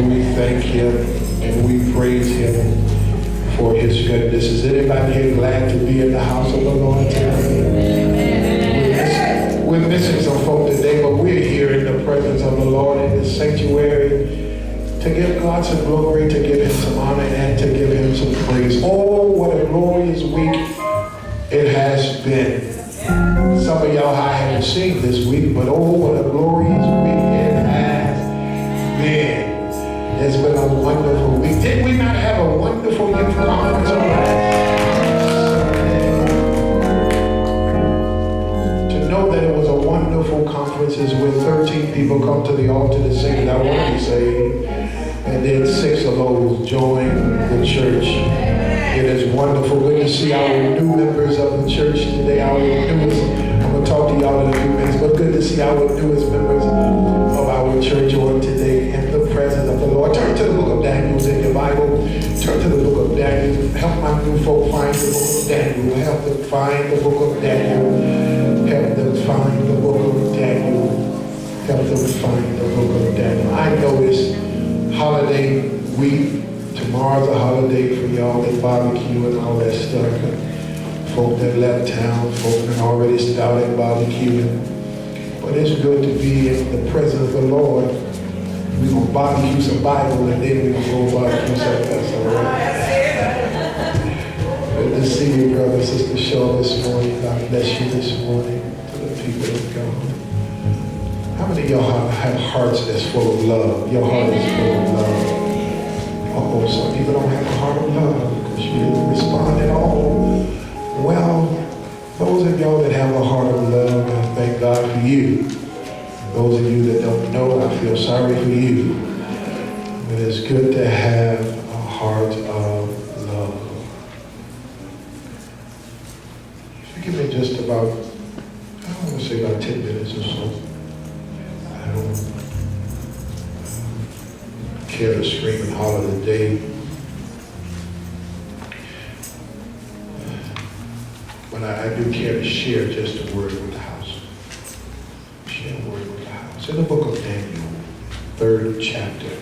and we thank him and we praise him for his goodness. Is anybody here glad to be in the house of the Lord today? We're missing some folk today, but we're here in the presence of the Lord in the sanctuary to give God some glory, to give him some honor, and to give him some praise. Oh, what a glorious week it has been. Some of y'all I haven't seen this week, but oh, what a glorious week it has been. It's been a wonderful week. Did we not have a wonderful youth conference on To know that it was a wonderful conference is when 13 people come to the altar to say that I want to be saved, and then 6 of those join the church. It is wonderful. Good to see our new members of the church today. Our newest, I'm going to talk to y'all in a few minutes, but good to see our newest members of our church on today in the presence of the Lord. Turn to the book of Daniel in your Bible. Turn to the book of Daniel. Help my new folk find the book of Daniel. Help them find the book of Daniel. Help them find the book of Daniel. Help them find the book of Daniel. I know this holiday week. Tomorrow's a holiday for y'all that barbecue and all that stuff. Folk that left town, folk that already started barbecuing. But it's good to be in the presence of the Lord. We're going to barbecue some Bible and then we're going to go barbecue some else, all right? Good to see you, brother, Sister Shaw, this morning. God bless you this morning to the people of God. How many of y'all have hearts that's full of love? Your heart is full of love. Oh, some people don't have a heart of love because you didn't respond at all. Well, those of y'all that have a heart of love, I thank God for you. Those of you that don't know, I feel sorry for you. But it's good to have a heart of love. If you give me just about, I want to say about 10 minutes or so. I don't care to scream and holler today. But I do care to share just a word with the house. Share a word with the house. In the book of Daniel, 3rd chapter.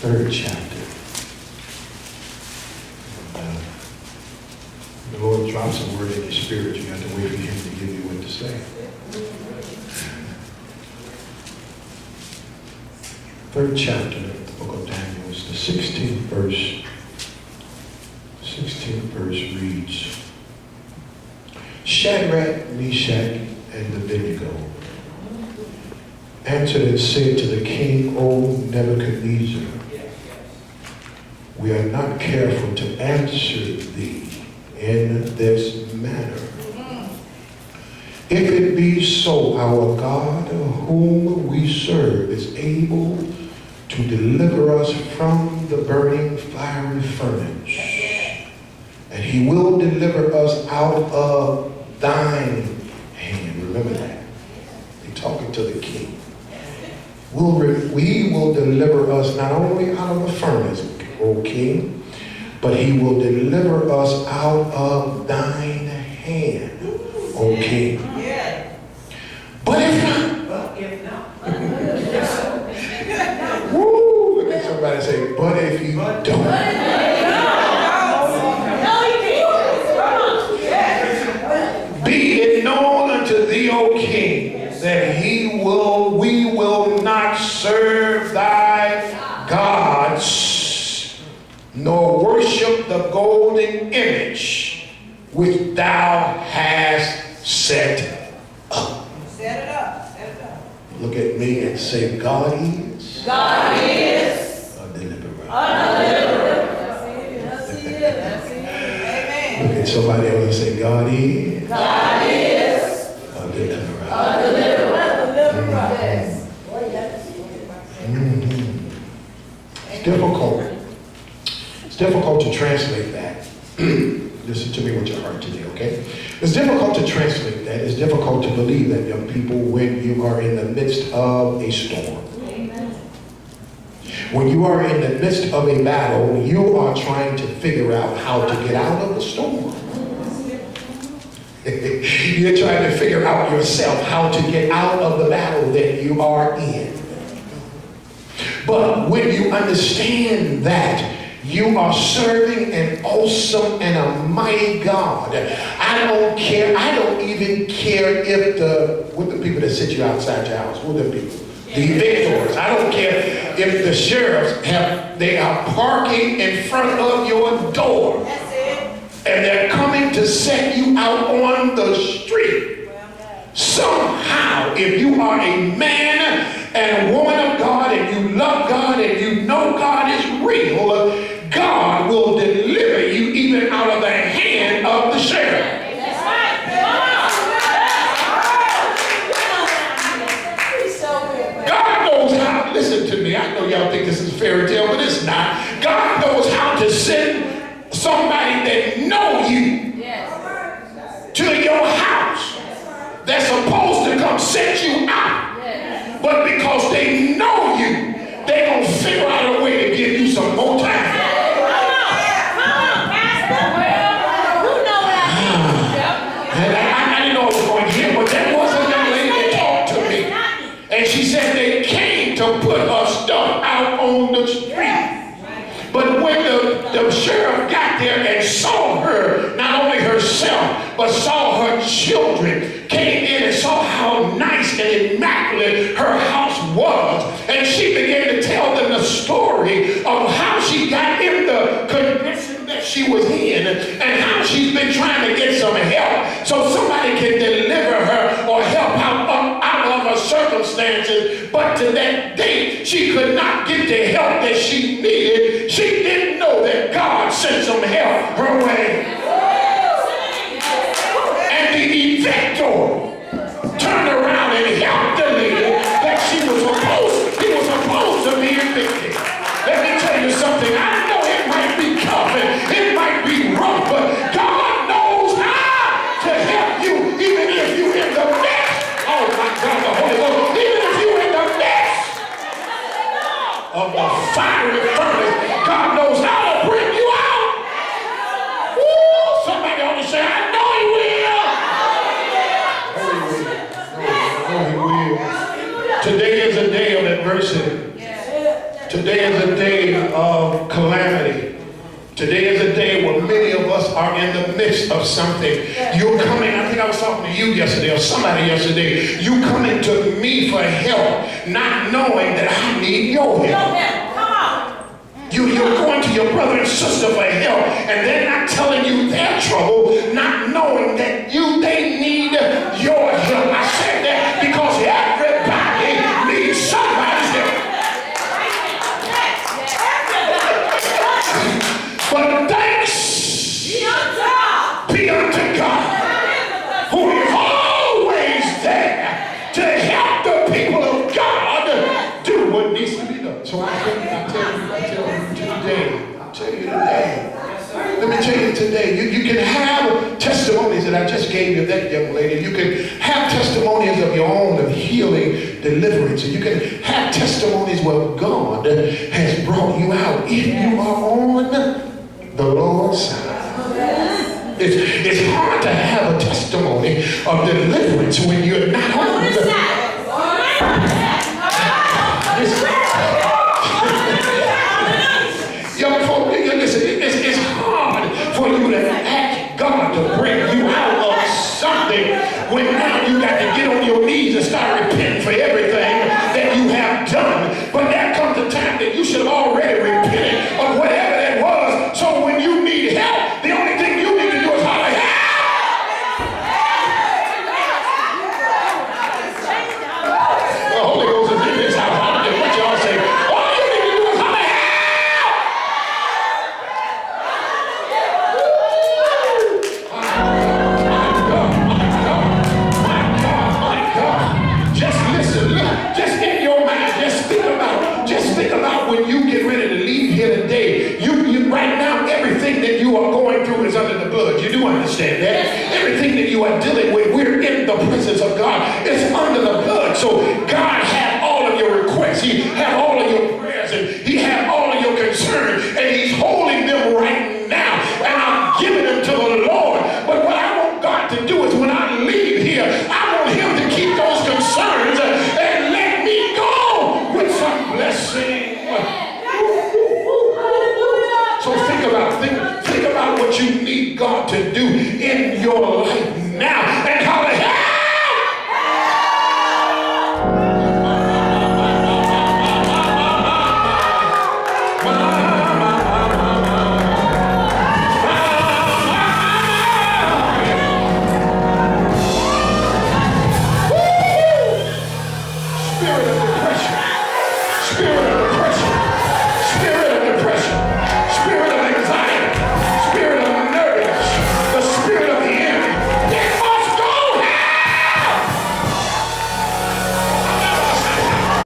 3rd chapter. The Lord drops a word in your spirit. You have to wait for him to give you what to say. 3rd chapter of the book of Daniel is the 16th verse. 16th verse reads, Shadrach, Meshach, and Abednego answered and said to the king, O Nebuchadnezzar, we are not careful to answer thee in this manner. If it be so, our God, whom we serve, is able to deliver us from the burning fiery furnace, and he will deliver us out of thine hand. Remember that. He's talking to the king. We will deliver us not only out of the furnace, O king, but he will deliver us out of thine hand, O king. But if not, woo, look at somebody say, but if you don't. Be it known unto thee, O king, that we will not serve thy gods, nor worship the golden image which thou hast set up. Set it up, set it up. Look at me and say, God is. God is A deliverer. a deliverer. That's it. That's it. Amen. Look at somebody else and say, God is. God is A deliverer. a deliverer. It's difficult. It's difficult to translate that. Listen to me with your heart today, okay? It's difficult to translate that. It's difficult to believe that, young people, when you are in the midst of a storm. When you are in the midst of a battle, you are trying to figure out how to get out of the storm. You're trying to figure out yourself how to get out of the battle that you are in. But when you understand that you are serving an awesome and a mighty God, I don't care. I don't even care if what the people that sit you outside your house, what the people, the evictors. I don't care if the sheriffs they are parking in front of your door. That's it. And they're coming to set you out on the street. Somehow, if you are a man and a woman of God and you love God and you know God is real, God will deliver you even out of the hand of the sheriff. That's right. He's so good. God knows how, listen to me, I know y'all think this is a fairy tale, but it's not. God knows how to send somebody that know you to your house that's supposed to come set you out. But because they know you, they're going to figure out a way to give you some more time. I didn't know I was going here, but there was a young lady that talked to me. And she said they came to put her stuff out on the street. But when the sheriff got there and saw her, not only herself, but saw her children, came in and saw how nice and immaculate her house was, and she began to tell them the story of how she got in the condition that she was in and how she's been trying to get some help so somebody can deliver her or help out of her circumstances. But to that date, she could not get the help that she needed. She didn't know that God sent some help her way. And the evictor turned around and helped the lady that he was supposed to be evicted. Let me tell you something. I know it might be tough and it might be rough, but God knows how to help you even if you're in the mess. Oh my God, the Holy Ghost. Even if you're in the mess of a fiery furnace, God knows how to bring you out. Woo! Somebody ought to say, I know He will. Today is a day of adversity. Today is a day of calamity. Today is a day where many of us are in the midst of something. You're coming, I think I was talking to you yesterday or somebody yesterday. You coming to me for help, not knowing that I need your help. You're going to your brother and sister for help, and they're not telling you their trouble, not knowing that they need your help. I said that because everybody needs somebody's help. But thanks be unto God, who is always there to help the people of God do what needs to be done. So I tell you today, let me tell you today, you can have testimonies that I just gave you, that young lady. You can have testimonies of your own, of healing, deliverance. And you can have testimonies where God has brought you out. If you are on the Lord's side. It's hard to have a testimony of deliverance when you're not on the side. Young folk, listen, it's hard for you to ask God to bring you out of something when now you got to get on your knees and start repenting for everything.